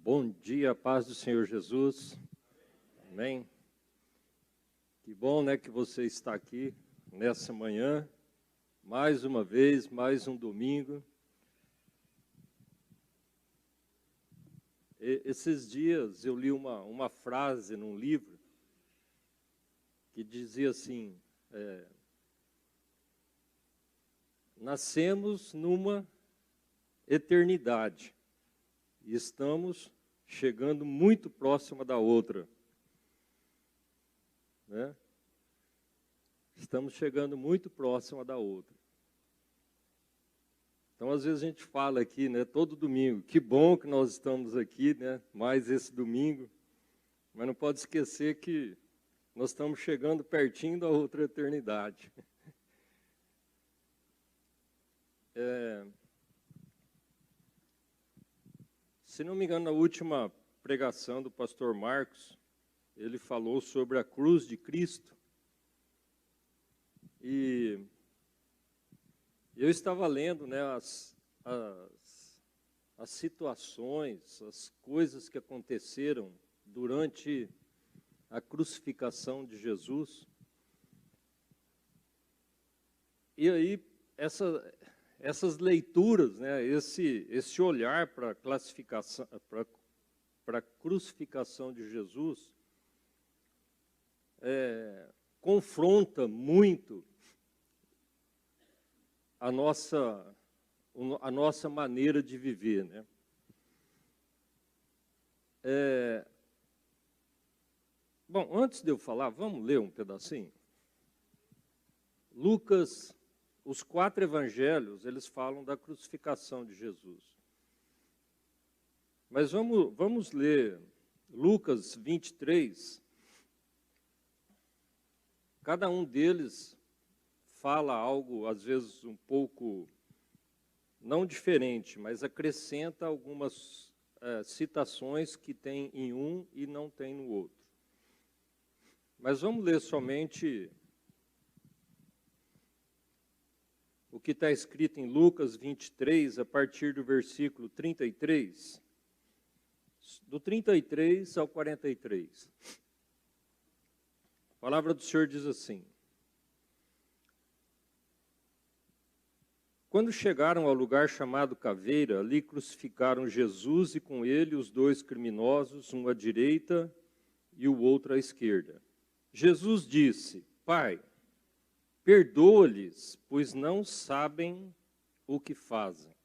Bom dia, paz do Senhor Jesus. Amém. Que bom, né, que você está aqui nessa manhã, mais uma vez, mais um domingo. Esses dias eu li uma frase num livro que dizia assim, nascemos numa eternidade e estamos chegando muito próxima da outra, né? Estamos chegando muito próxima da outra. Então, às vezes a gente fala aqui, né, todo domingo, que bom que nós estamos aqui, né, mais esse domingo, mas não pode esquecer que nós estamos chegando pertinho da outra eternidade. Se não me engano, na última pregação do pastor Marcos, ele falou sobre a cruz de Cristo. E eu estava lendo, né, as situações, as coisas que aconteceram durante a crucificação de Jesus. E aí, essas leituras, né, esse olhar para a classificação, para a crucificação de Jesus, confronta muito a nossa maneira de viver, né? Bom, antes de eu falar, vamos ler um pedacinho? Lucas, os 4 evangelhos, eles falam da crucificação de Jesus. Mas vamos ler Lucas 23. Cada um deles fala algo, às vezes, um pouco, não diferente, mas acrescenta algumas citações que tem em um e não tem no outro. Mas vamos ler somente o que está escrito em Lucas 23, a partir do versículo 33, do 33 ao 43. A palavra do Senhor diz assim: Quando chegaram ao lugar chamado Caveira, ali crucificaram Jesus e com ele os 2 criminosos, um à direita e o outro à esquerda. Jesus disse: Pai, perdoa-lhes, pois não sabem o que fazem.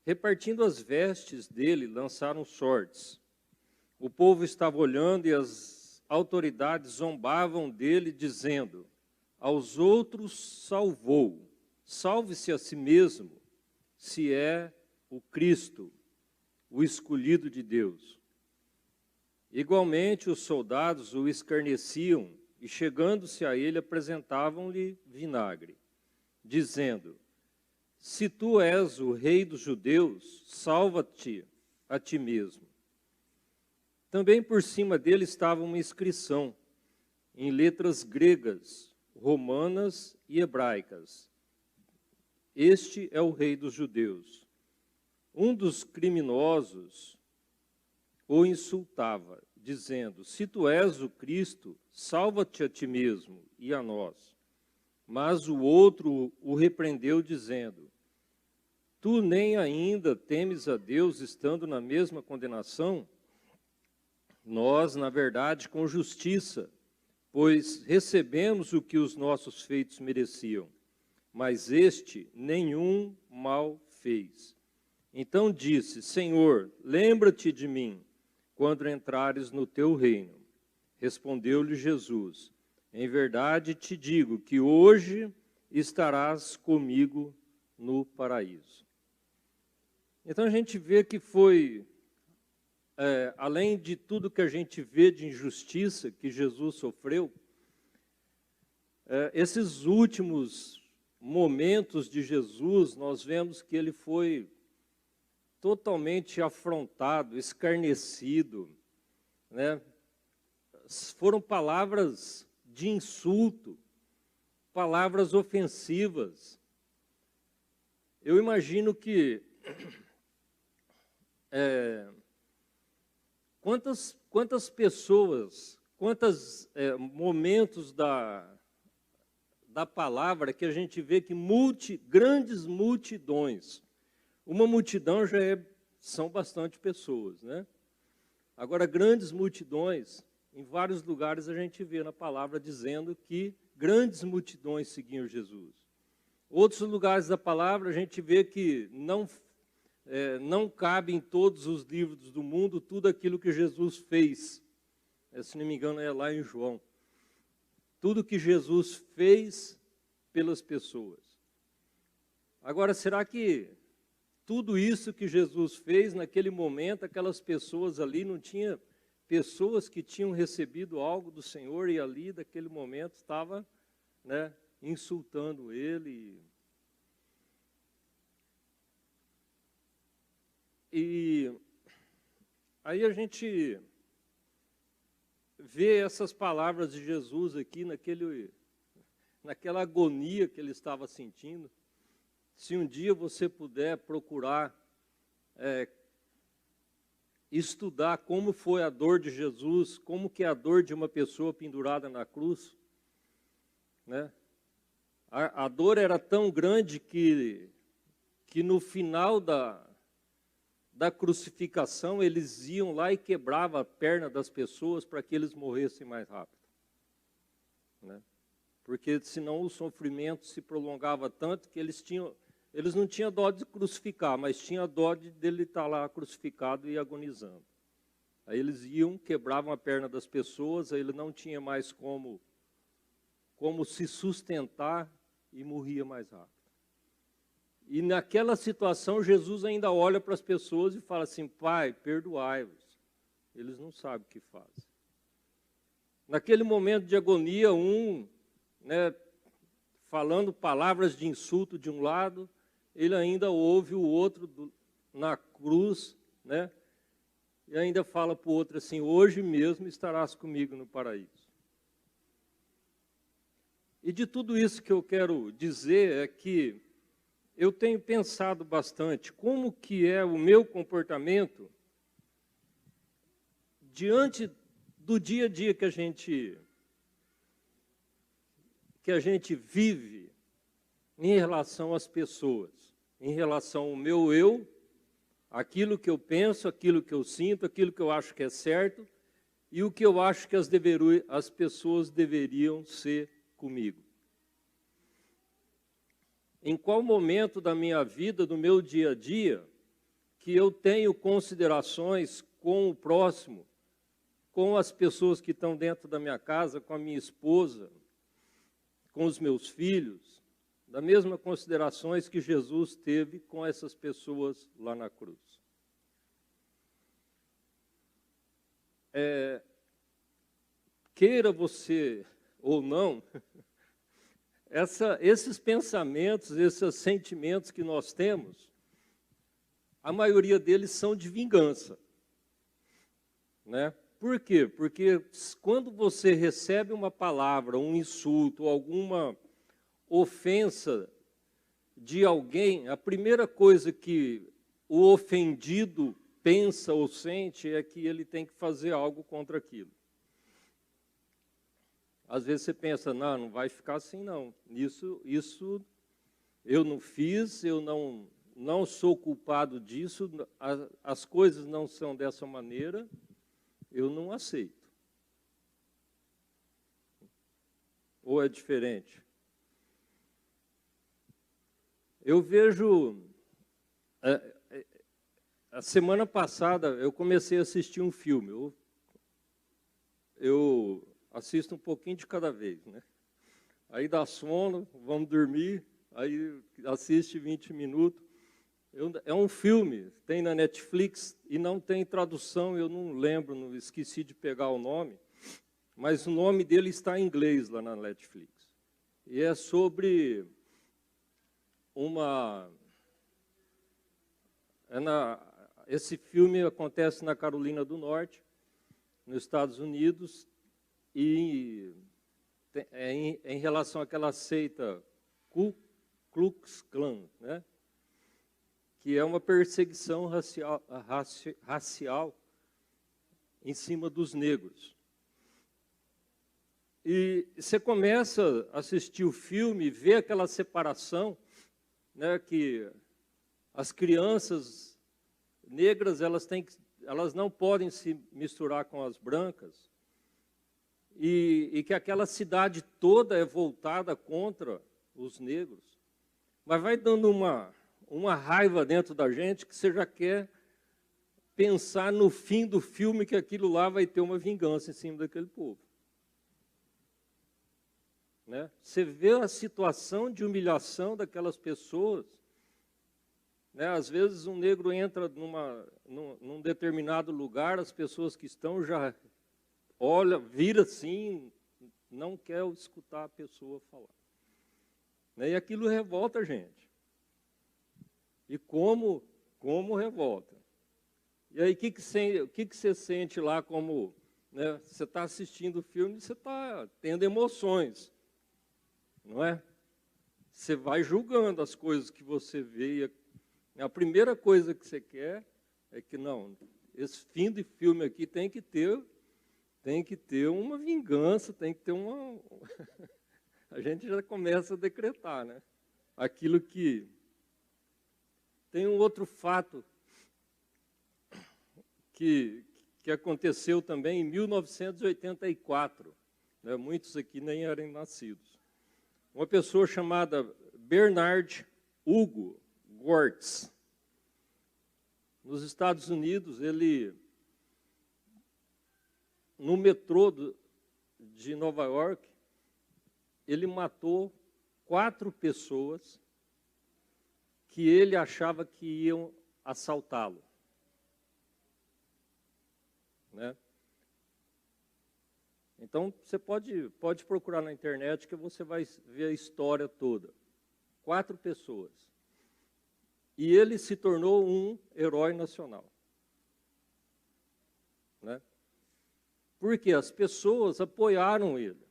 Repartindo as vestes dele, lançaram sortes. O povo estava olhando e as autoridades zombavam dele, dizendo: aos outros salvou, salve-se a si mesmo, se é o Cristo, o escolhido de Deus. Igualmente os soldados o escarneciam e, chegando-se a ele, apresentavam-lhe vinagre, dizendo: se tu és o rei dos judeus, salva-te a ti mesmo. Também por cima dele estava uma inscrição, em letras gregas, romanas e hebraicas: este é o rei dos judeus. Um dos criminosos o insultava, dizendo: se tu és o Cristo, salva-te a ti mesmo e a nós. Mas o outro o repreendeu, dizendo: tu nem ainda temes a Deus, estando na mesma condenação? Nós, na verdade, com justiça, pois recebemos o que os nossos feitos mereciam, mas este nenhum mal fez. Então disse: Senhor, lembra-te de mim quando entrares no teu reino. Respondeu-lhe Jesus: em verdade te digo que hoje estarás comigo no paraíso. Então a gente vê que foi, além de tudo que a gente vê de injustiça que Jesus sofreu, esses últimos momentos de Jesus, nós vemos que ele foi totalmente afrontado, escarnecido, né? Foram palavras de insulto, palavras ofensivas. Eu imagino que quantas pessoas, quantos momentos da palavra que a gente vê que grandes multidões. Uma multidão são bastante pessoas, né? Agora, grandes multidões, em vários lugares a gente vê na palavra dizendo que grandes multidões seguiam Jesus. Outros lugares da palavra a gente vê que não cabe em todos os livros do mundo tudo aquilo que Jesus fez. Se não me engano, é lá em João. Tudo que Jesus fez pelas pessoas. Agora, será que tudo isso que Jesus fez naquele momento, aquelas pessoas ali, não tinha pessoas que tinham recebido algo do Senhor e ali, daquele momento, estava, né, insultando ele? E aí a gente vê essas palavras de Jesus aqui, naquela agonia que ele estava sentindo. Se um dia você puder procurar estudar como foi a dor de Jesus, como que é a dor de uma pessoa pendurada na cruz, né? A dor era tão grande que no final da crucificação, eles iam lá e quebravam a perna das pessoas para que eles morressem mais rápido, né? Porque senão o sofrimento se prolongava tanto que eles não tinham dó de crucificar, mas tinha dó dele estar lá crucificado e agonizando. Aí eles iam, quebravam a perna das pessoas, aí ele não tinha mais como se sustentar e morria mais rápido. E naquela situação, Jesus ainda olha para as pessoas e fala assim: Pai, perdoai-os, eles não sabem o que fazem. Naquele momento de agonia, né, falando palavras de insulto de um lado, ele ainda ouve o outro na cruz, né, e ainda fala para o outro assim: hoje mesmo estarás comigo no paraíso. E de tudo isso que eu quero dizer é que eu tenho pensado bastante como que é o meu comportamento diante do dia a dia que a gente vive em relação às pessoas, em relação ao meu eu, aquilo que eu penso, aquilo que eu sinto, aquilo que eu acho que é certo e o que eu acho que as pessoas deveriam ser comigo. Em qual momento da minha vida, do meu dia a dia, que eu tenho considerações com o próximo, com as pessoas que estão dentro da minha casa, com a minha esposa, com os meus filhos, das mesmas considerações que Jesus teve com essas pessoas lá na cruz. Queira você ou não, esses pensamentos, esses sentimentos que nós temos, a maioria deles são de vingança, né? Por quê? Porque quando você recebe uma palavra, um insulto, alguma ofensa de alguém, a primeira coisa que o ofendido pensa ou sente é que ele tem que fazer algo contra aquilo. Às vezes você pensa: não vai ficar assim não, isso eu não fiz, eu não sou culpado disso, as coisas não são dessa maneira, eu não aceito. Ou é diferente? Eu vejo, a semana passada eu comecei a assistir um filme, eu assisto um pouquinho de cada vez, né? Aí dá sono, vamos dormir, aí assiste 20 minutos. É um filme, tem na Netflix e não tem tradução, eu não lembro, esqueci de pegar o nome, mas o nome dele está em inglês lá na Netflix. E é sobre esse filme acontece na Carolina do Norte, nos Estados Unidos, e é em relação àquela seita Ku Klux Klan, né? Que é uma perseguição racial em cima dos negros. E você começa a assistir o filme, ver aquela separação, né, que as crianças negras elas não podem se misturar com as brancas, e que aquela cidade toda é voltada contra os negros. Mas vai dando uma raiva dentro da gente que você já quer pensar no fim do filme que aquilo lá vai ter uma vingança em cima daquele povo. Né? Você vê a situação de humilhação daquelas pessoas. Né? Às vezes um negro entra num determinado lugar, as pessoas que estão já olha, vira assim, não quer escutar a pessoa falar. Né? E aquilo revolta a gente. E como revolta. E aí o que você sente lá como, né, você está assistindo o filme, você está tendo emoções. Não é? Você vai julgando as coisas que você vê. A primeira coisa que você quer é que, não, esse fim de filme aqui tem que ter uma vingança, tem que ter uma... A gente já começa a decretar, né? Aquilo que... Tem um outro fato que aconteceu também em 1984. Né? Muitos aqui nem eram nascidos. Uma pessoa chamada Bernard Hugo Gortz, nos Estados Unidos, ele, no metrô de Nova York, ele matou 4 pessoas que ele achava que iam assaltá-lo. Né? Então, você pode procurar na internet que você vai ver a história toda. 4 pessoas. E ele se tornou um herói nacional. Né? Porque as pessoas apoiaram ele.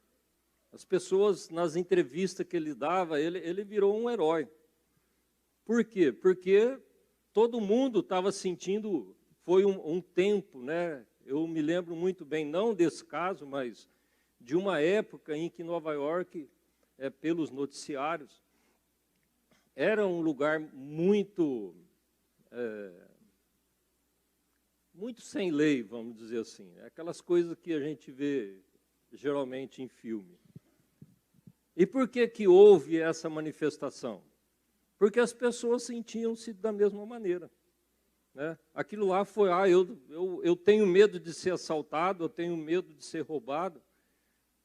As pessoas, nas entrevistas que ele dava, ele virou um herói. Por quê? Porque todo mundo estava sentindo, foi um tempo, né? Eu me lembro muito bem, não desse caso, mas de uma época em que Nova York, pelos noticiários, era um lugar muito sem lei, vamos dizer assim. Aquelas coisas que a gente vê geralmente em filme. E por que houve essa manifestação? Porque as pessoas sentiam-se da mesma maneira. Né? Aquilo lá foi, eu tenho medo de ser assaltado, eu tenho medo de ser roubado.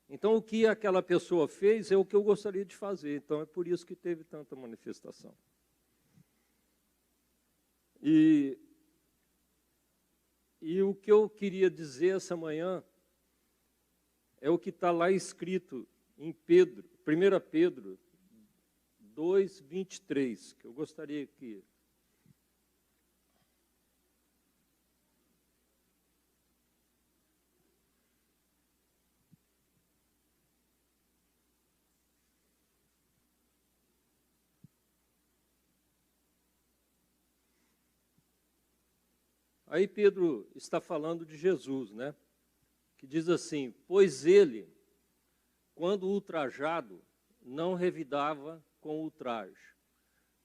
Então, o que aquela pessoa fez é o que eu gostaria de fazer. Então, é por isso que teve tanta manifestação. E o que eu queria dizer essa manhã é o que está lá escrito em Pedro, 1 Pedro 2:23, que eu gostaria que... Aí Pedro está falando de Jesus, né? Que diz assim, pois ele, quando ultrajado, não revidava com ultraje.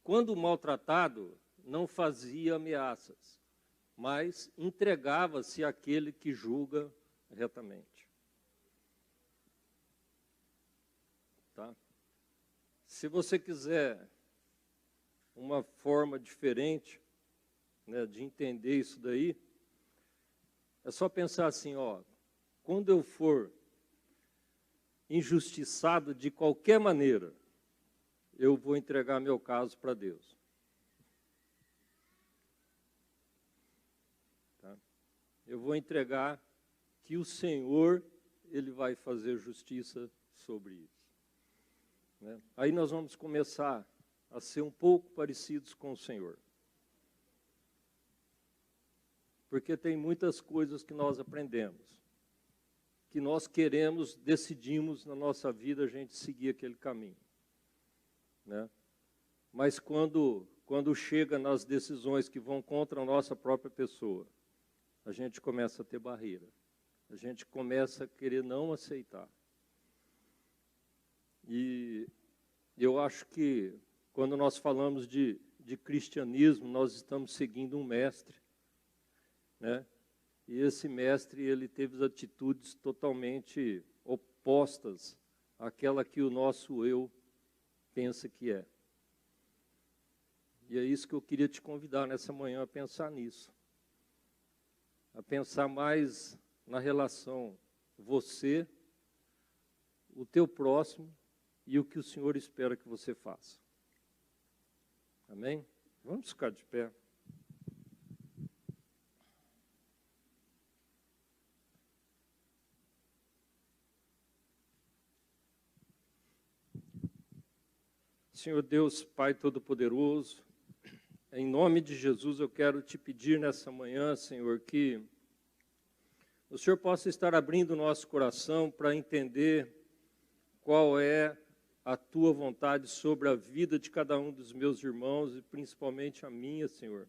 Quando maltratado, não fazia ameaças, mas entregava-se àquele que julga retamente. Tá? Se você quiser uma forma diferente, né, de entender isso daí, é só pensar assim, ó, quando eu for injustiçado de qualquer maneira, eu vou entregar meu caso para Deus. Tá? Eu vou entregar que o Senhor, Ele vai fazer justiça sobre isso. Né? Aí nós vamos começar a ser um pouco parecidos com o Senhor. Porque tem muitas coisas que nós aprendemos, que nós queremos, decidimos na nossa vida a gente seguir aquele caminho. Né? Mas quando chega nas decisões que vão contra a nossa própria pessoa, a gente começa a ter barreira. A gente começa a querer não aceitar. E eu acho que quando nós falamos de cristianismo, nós estamos seguindo um mestre, né? E esse mestre, ele teve atitudes totalmente opostas àquela que o nosso eu pensa que é. E é isso que eu queria te convidar nessa manhã a pensar nisso. A pensar mais na relação você, o teu próximo e o que o Senhor espera que você faça. Amém? Vamos ficar de pé. Senhor Deus, Pai Todo-Poderoso, em nome de Jesus eu quero te pedir nessa manhã, Senhor, que o Senhor possa estar abrindo o nosso coração para entender qual é a tua vontade sobre a vida de cada um dos meus irmãos e principalmente a minha, Senhor.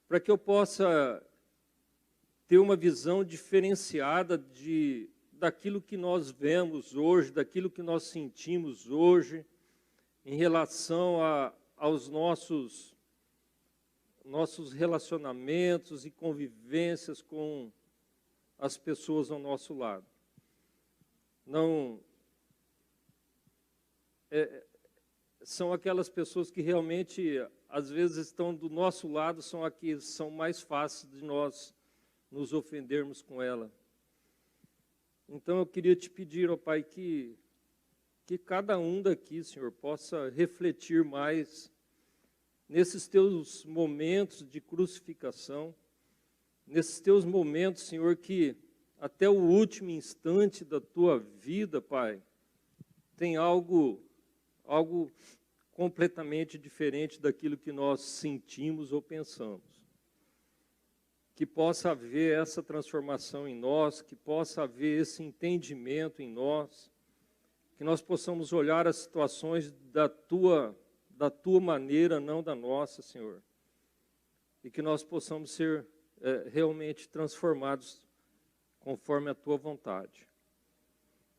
Para que eu possa ter uma visão diferenciada daquilo que nós vemos hoje, daquilo que nós sentimos hoje, em relação aos nossos relacionamentos e convivências com as pessoas ao nosso lado. Não são aquelas pessoas que realmente, às vezes, estão do nosso lado, são as que são mais fáceis de nós nos ofendermos com ela. Então, eu queria te pedir, ó Pai, que cada um daqui, Senhor, possa refletir mais nesses teus momentos de crucificação, nesses teus momentos, Senhor, que até o último instante da tua vida, Pai, tem algo completamente diferente daquilo que nós sentimos ou pensamos. Que possa haver essa transformação em nós, que possa haver esse entendimento em nós, que nós possamos olhar as situações da tua maneira, não da nossa, Senhor. E que nós possamos ser realmente transformados conforme a tua vontade.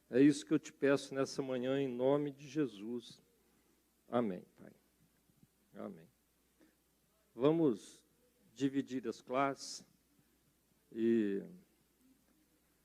É isso que eu te peço nessa manhã, em nome de Jesus. Amém, Pai. Amém. Vamos dividir as classes.